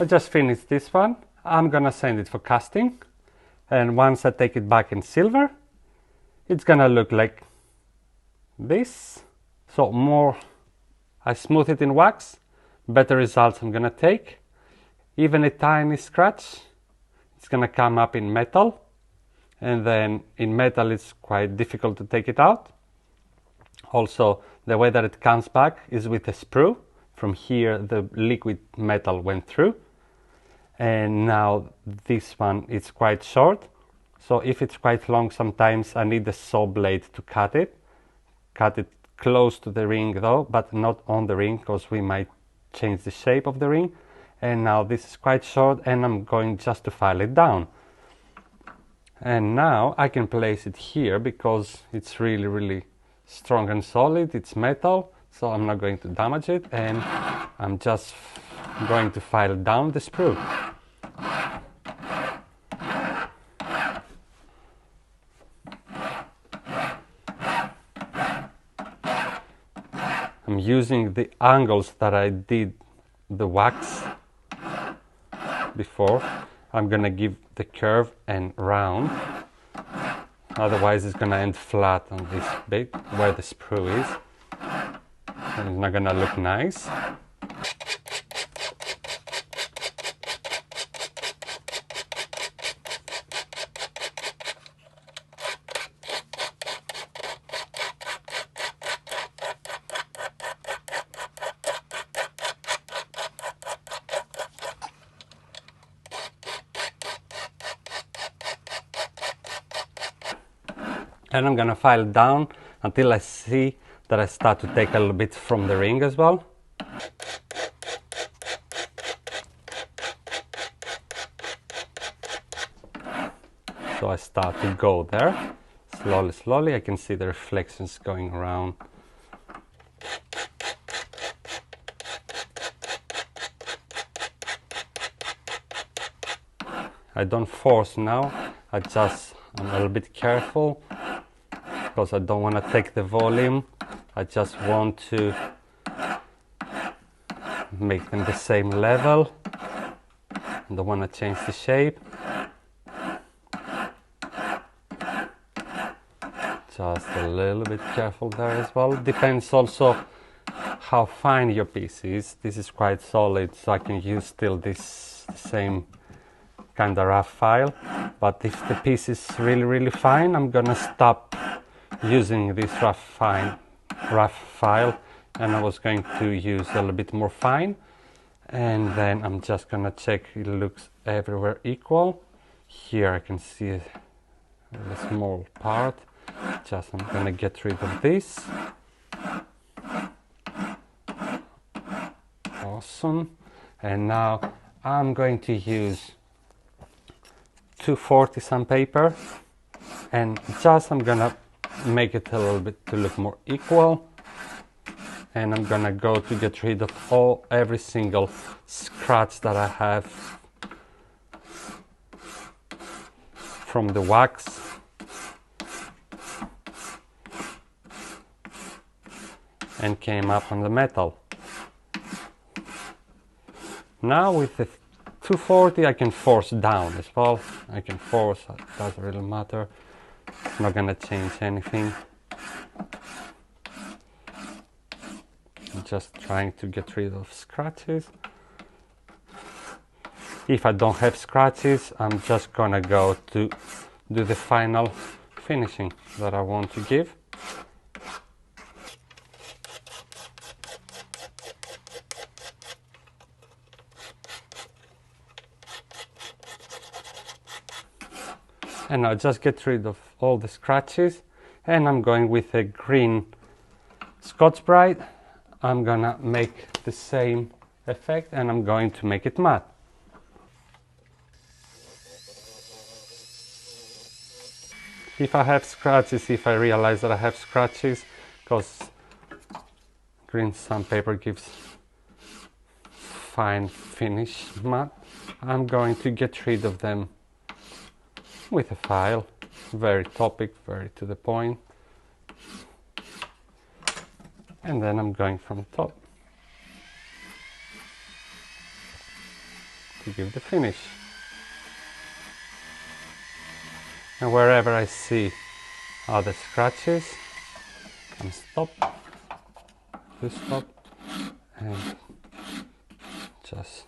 I just finished this one. I'm gonna send it for casting, and once I take it back in silver, it's gonna look like this. So more I smooth it in wax, better results I'm gonna take. Even a tiny scratch, it's gonna come up in metal, and then in metal it's quite difficult to take it out. Also, the way that it comes back is with a sprue. From here the liquid metal went through, and now this one is quite short, so if it's quite long, sometimes I need a saw blade to cut it close to the ring though, but not on the ring, because we might change the shape of the ring. And now this is quite short, and I'm going just to file it down. And now I can place it here because it's really strong and solid. It's metal, so I'm not going to damage it, and I'm just going to file down the sprue. I'm using the angles that I did the wax before. I'm gonna give the curve and round, otherwise it's gonna end flat on this bit where the sprue is, and it's not gonna look nice. And I'm gonna file down until I see that I start to take a little bit from the ring as well. So I start to go there, slowly, I can see the reflections going around. I don't force now, I'm a little bit careful, because I don't want to take the volume. I just want to make them the same level. I don't want to change the shape. Just a little bit careful there as well. Depends also how fine your piece is. This is quite solid, so I can use still this same kind of rough file. But if the piece is really fine, I'm gonna stop using this rough file, and I was going to use a little bit more fine, and then I'm just gonna check it looks everywhere equal. Here I can see a small part. I'm gonna get rid of this. Awesome. And now I'm going to use 240 sandpaper, and I'm gonna make it a little bit to look more equal, and I'm gonna go to get rid of every single scratch that I have from the wax. And came up on the metal. Now with the 240 I can force down as well. I can force, it doesn't really matter. It's not gonna change anything. I'm just trying to get rid of scratches. If I don't have scratches, I'm just gonna go to do the final finishing that I want to give. And I'll just get rid of all the scratches, and I'm going with a green Scotch-Brite. I'm gonna make the same effect, and I'm going to make it matte. If I have scratches, if I realize that I have scratches, because green sandpaper gives fine finish matte, I'm going to get rid of them with a file, very topic, very to the point, and then I'm going from the top. to give the finish. And wherever I see other scratches, I'm stop, and just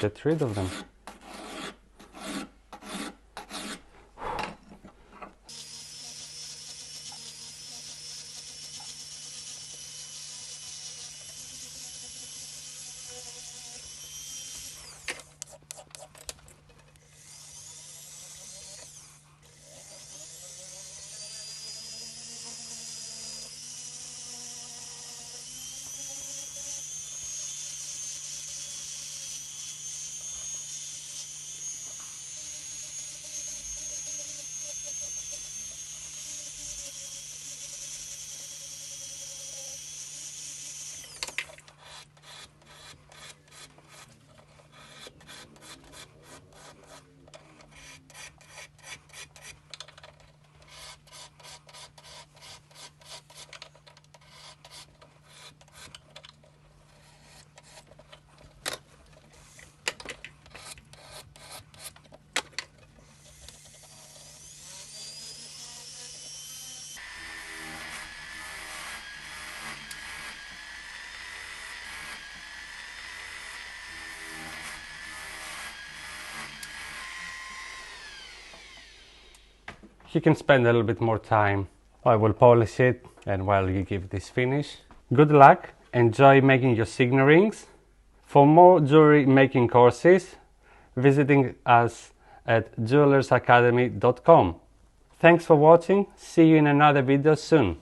get rid of them. You can spend a little bit more time. I will polish it, and while you give this finish. Good luck, enjoy making your Signet rings. For more jewelry making courses, visiting us at jewelersacademy.com. Thanks for watching, see you in another video soon.